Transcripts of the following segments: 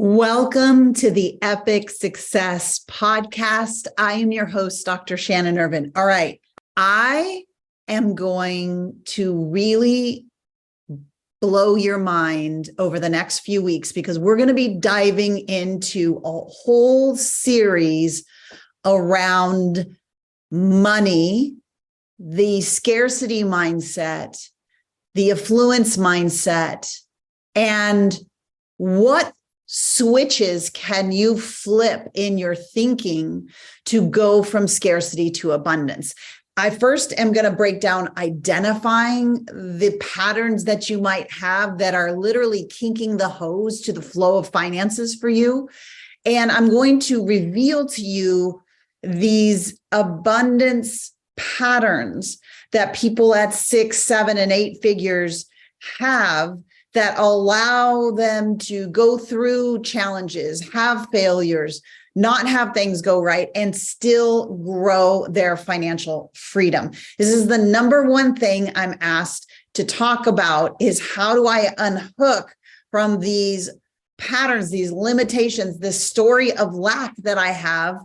Welcome to the Epic Success Podcast. I am your host, Dr. Shannon Irvin. All right. I am going to really blow your mind over the next few weeks because we're going to be diving into a whole series around money, the scarcity mindset, the affluence mindset, and what switches can you flip in your thinking to go from scarcity to abundance? I first am going to break down identifying the patterns that you might have that are literally kinking the hose to the flow of finances for you. And I'm going to reveal to you these abundance patterns that people at 6, 7, and 8 figures have that allow them to go through challenges, have failures, not have things go right, and still grow their financial freedom. This is the number one thing I'm asked to talk about is how do I unhook from these patterns, these limitations, this story of lack that I have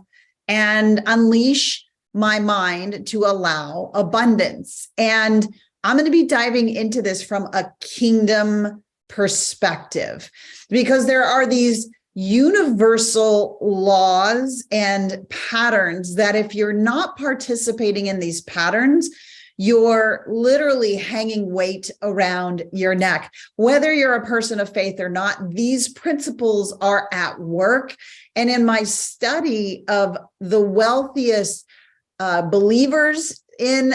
and unleash my mind to allow abundance. And I'm going to be diving into this from a kingdom perspective because there are these universal laws and patterns that if you're not participating in these patterns, you're literally hanging weight around your neck. Whether you're a person of faith or not, these principles are at work. And in my study of the wealthiest believers in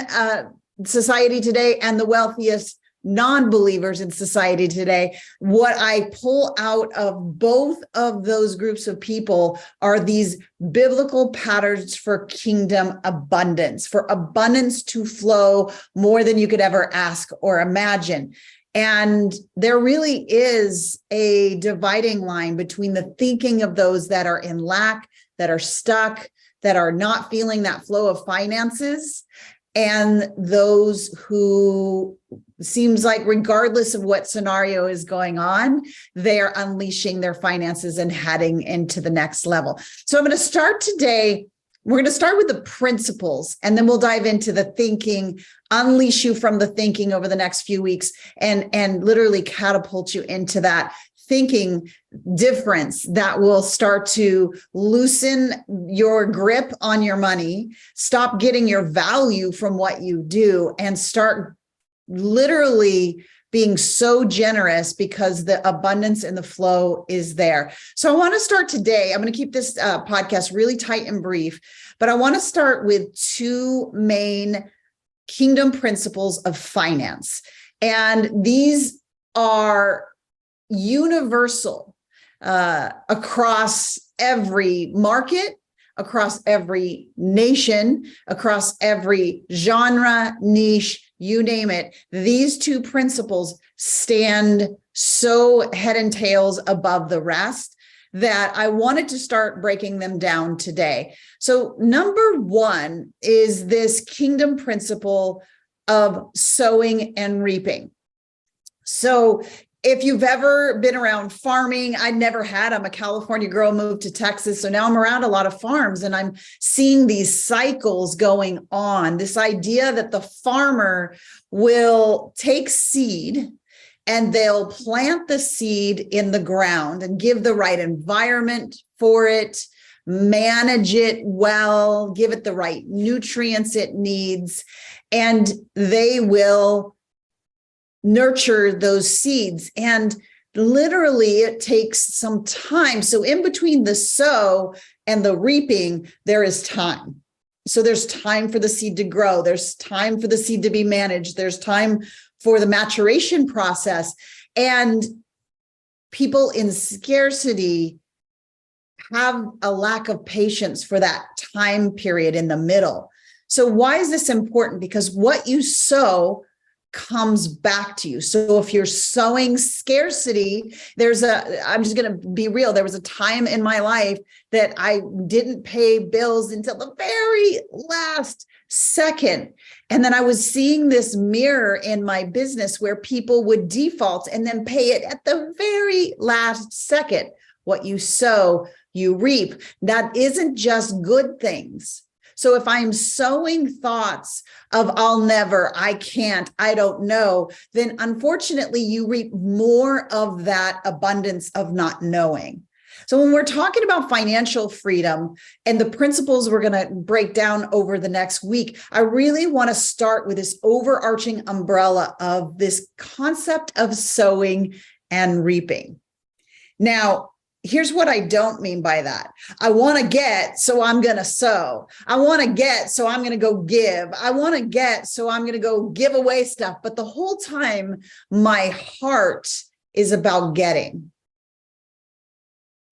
society today and the wealthiest non-believers in society today, what I pull out of both of those groups of people are these biblical patterns for kingdom abundance, for abundance to flow more than you could ever ask or imagine. And there really is a dividing line between the thinking of those that are in lack, that are stuck, that are not feeling that flow of finances, and those who seems like regardless of what scenario is going on, they're unleashing their finances and heading into the next level. So I'm going to start today. We're going to start with the principles, and then we'll dive into the thinking, unleash you from the thinking over the next few weeks, and literally catapult you into that thinking difference that will start to loosen your grip on your money, stop getting your value from what you do, and start literally being so generous because the abundance and the flow is there. So I want to start today. I'm going to keep this podcast really tight and brief, but I want to start with 2 main kingdom principles of finance. And these are universal across every market, across every nation, across every genre, niche, you name it. These 2 principles stand so head and tails above the rest that I wanted to start breaking them down today. So number 1 is this kingdom principle of sowing and reaping. So if you've ever been around farming, I never had. I'm a California girl, moved to Texas. So now I'm around a lot of farms and I'm seeing these cycles going on. This idea that the farmer will take seed and they'll plant the seed in the ground and give the right environment for it, manage it well, give it the right nutrients it needs, and they will nurture those seeds. And literally it takes some time. So in between the sow and the reaping, there is time. So there's time for the seed to grow. There's time for the seed to be managed. There's time for the maturation process. And people in scarcity have a lack of patience for that time period in the middle. So why is this important? Because what you sow comes back to you. So if you're sowing scarcity, I'm just going to be real. There was a time in my life that I didn't pay bills until the very last second. And then I was seeing this mirror in my business where people would default and then pay it at the very last second. What you sow, you reap. That isn't just good things. So if I'm sowing thoughts of I'll never, I can't, I don't know, then unfortunately you reap more of that abundance of not knowing. So when we're talking about financial freedom and the principles we're going to break down over the next week, I really want to start with this overarching umbrella of this concept of sowing and reaping. Now, here's what I don't mean by that. I want to get, so I'm going to sow. I want to get, so I'm going to go give. I want to get, so I'm going to go give away stuff. But the whole time, my heart is about getting.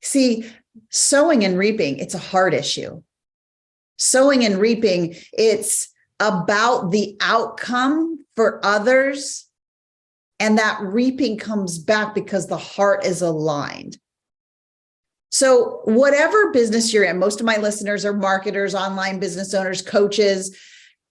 See, sowing and reaping, it's a heart issue. Sowing and reaping, it's about the outcome for others. And that reaping comes back because the heart is aligned. So whatever business you're in, most of my listeners are marketers, online business owners, coaches.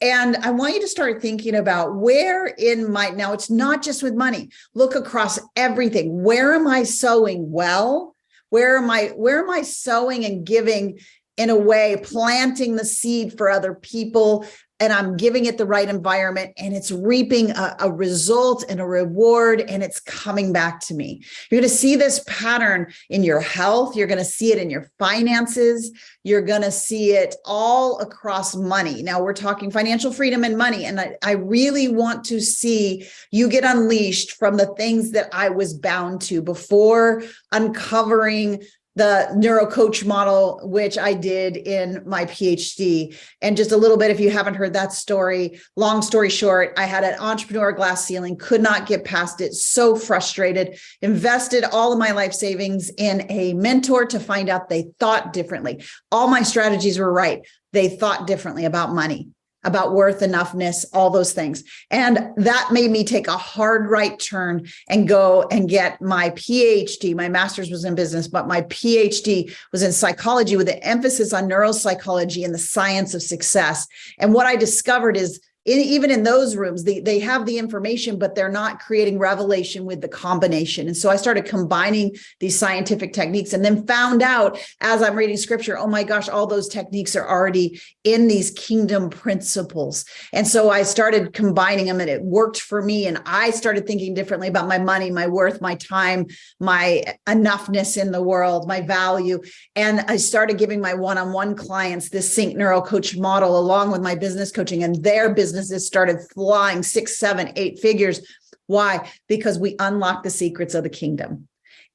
And I want you to start thinking about where in my, now it's not just with money, look across everything. Where am I sowing well? Where am I sowing and giving in a way, planting the seed for other people, and I'm giving it the right environment, and it's reaping a result and a reward, and it's coming back to me. You're going to see this pattern in your health. You're going to see it in your finances. You're going to see it all across money. Now we're talking financial freedom and money. And I really want to see you get unleashed from the things that I was bound to before uncovering the neuro coach model, which I did in my PhD. And just a little bit, if you haven't heard that story, long story short, I had an entrepreneur glass ceiling, could not get past it, so frustrated, invested all of my life savings in a mentor to find out they thought differently. All my strategies were right. They thought differently about money, about worth, enoughness, all those things. And that made me take a hard right turn and go and get my PhD. My master's was in business, but my PhD was in psychology with an emphasis on neuropsychology and the science of success. And what I discovered is even in those rooms, they have the information, but they're not creating revelation with the combination. And so I started combining these scientific techniques and then found out as I'm reading scripture, oh my gosh, all those techniques are already in these kingdom principles. And so I started combining them and it worked for me. And I started thinking differently about my money, my worth, my time, my enoughness in the world, my value. And I started giving my one-on-one clients this Sync Neuro Coach model along with my business coaching, and their businesses started flying 6, 7, 8 figures. Why? Because we unlocked the secrets of the kingdom.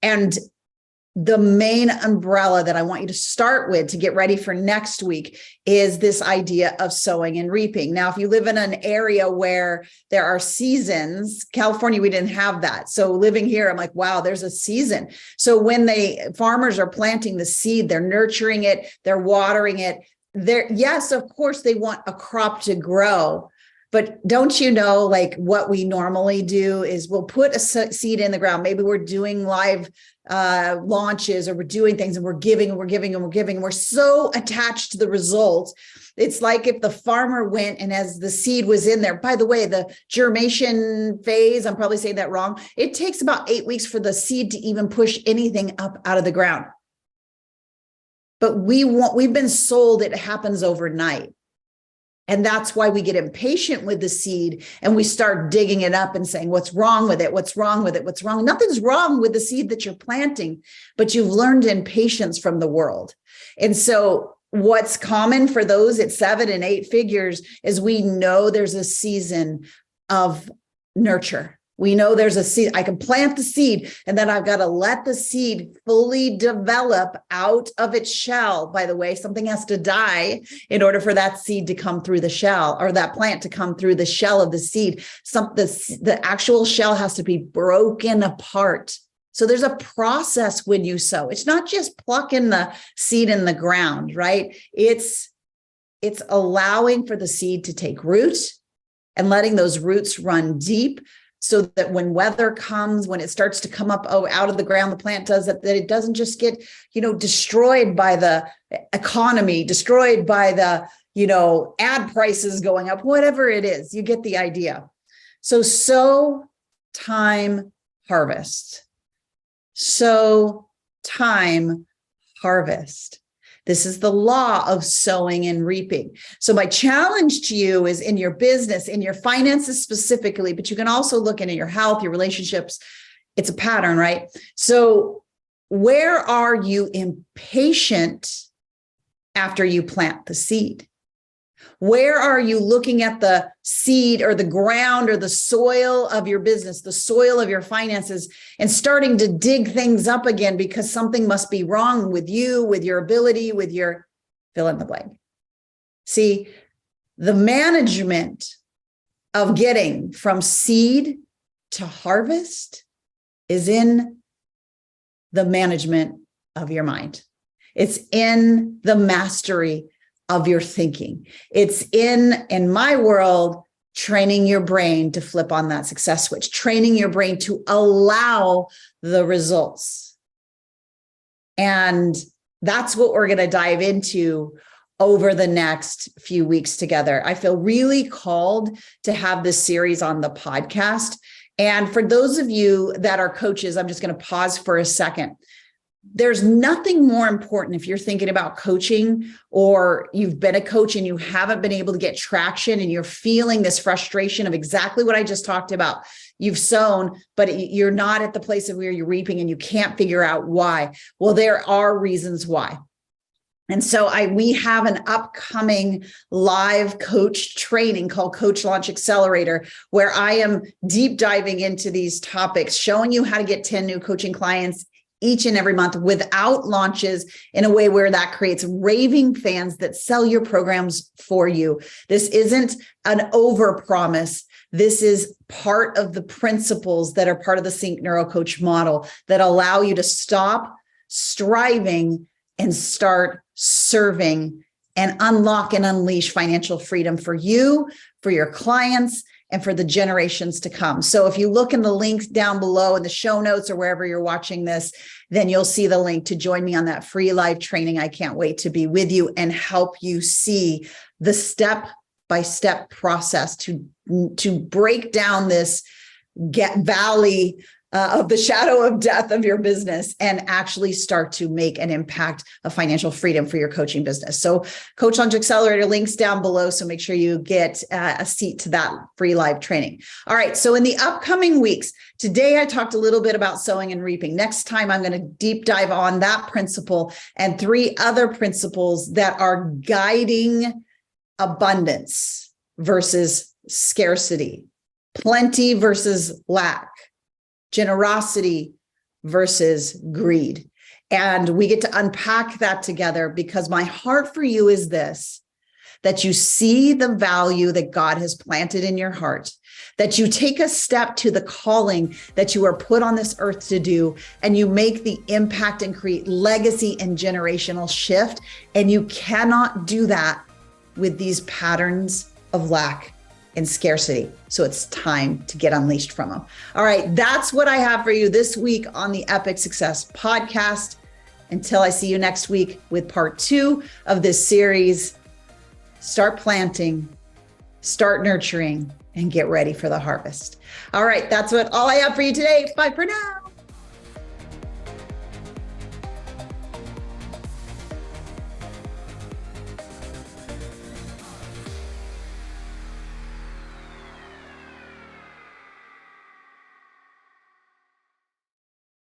And the main umbrella that I want you to start with to get ready for next week is this idea of sowing and reaping. Now, if you live in an area where there are seasons, California, we didn't have that. So living here, I'm like, wow, there's a season. So when farmers are planting the seed, they're nurturing it, they're watering it. Yes, of course, they want a crop to grow. But don't you know, like what we normally do is we'll put a seed in the ground. Maybe we're doing live launches or we're doing things and we're giving and we're giving and we're giving. And we're so attached to the results. It's like if the farmer went and as the seed was in there, by the way, the germination phase, I'm probably saying that wrong. It takes about 8 weeks for the seed to even push anything up out of the ground. But we've been sold it happens overnight. And that's why we get impatient with the seed and we start digging it up and saying, what's wrong with it? What's wrong with it? What's wrong? Nothing's wrong with the seed that you're planting, but you've learned impatience from the world. And so what's common for those at 7 and 8 figures is we know there's a season of nurture. We know there's a seed. I can plant the seed and then I've got to let the seed fully develop out of its shell. By the way, something has to die in order for that seed to come through the shell or that plant to come through the shell of the seed. The actual shell has to be broken apart. So there's a process when you sow. It's not just plucking the seed in the ground, right? It's allowing for the seed to take root and letting those roots run deep, so that when weather comes, when it starts to come up out of the ground, the plant does that it doesn't just get, destroyed by the economy, destroyed by the, ad prices going up, whatever it is, you get the idea. So sow, time, harvest. Sow, time harvest. This is the law of sowing and reaping. So my challenge to you is in your business, in your finances specifically, but you can also look into your health, your relationships. It's a pattern, right? So where are you impatient after you plant the seed? Where are you looking at the seed or the ground or the soil of your business, the soil of your finances, and starting to dig things up again because something must be wrong with you, with your ability, with your fill in the blank? See, the management of getting from seed to harvest is in the management of your mind. It's in the mastery of your thinking. It's in my world, training your brain to flip on that success switch, training your brain to allow the results. And that's what we're going to dive into over the next few weeks together. I feel really called to have this series on the podcast. And for those of you that are coaches, I'm just going to pause for a second. There's nothing more important if you're thinking about coaching or you've been a coach and you haven't been able to get traction and you're feeling this frustration of exactly what I just talked about. You've sown, but you're not at the place of where you're reaping and you can't figure out why. Well, there are reasons why. And so we have an upcoming live coach training called Coach Launch Accelerator, where I am deep diving into these topics, showing you how to get 10 new coaching clients each and every month without launches, in a way where that creates raving fans that sell your programs for you. This isn't an overpromise. This is part of the principles that are part of the Sync NeuroCoach model that allow you to stop striving and start serving and unlock and unleash financial freedom for you, for your clients, and for the generations to come. So if you look in the links down below in the show notes or wherever you're watching this, then you'll see the link to join me on that free live training. I can't wait to be with you and help you see the step-by-step process to break down this valley of the shadow of death of your business and actually start to make an impact of financial freedom for your coaching business. So Coach Launch Accelerator, links down below. So make sure you get a seat to that free live training. All right. So in the upcoming weeks, today I talked a little bit about sowing and reaping. Next time, I'm going to deep dive on that principle and 3 other principles that are guiding abundance versus scarcity, plenty versus lack, generosity versus greed. And we get to unpack that together because my heart for you is this, that you see the value that God has planted in your heart, that you take a step to the calling that you are put on this earth to do, and you make the impact and create legacy and generational shift. And you cannot do that with these patterns of lack and scarcity. So it's time to get unleashed from them. All right, that's what I have for you this week on the Epic Success Podcast. Until I see you next week with part 2 of this series, start planting, start nurturing, and get ready for the harvest. All right, that's all I have for you today. Bye for now.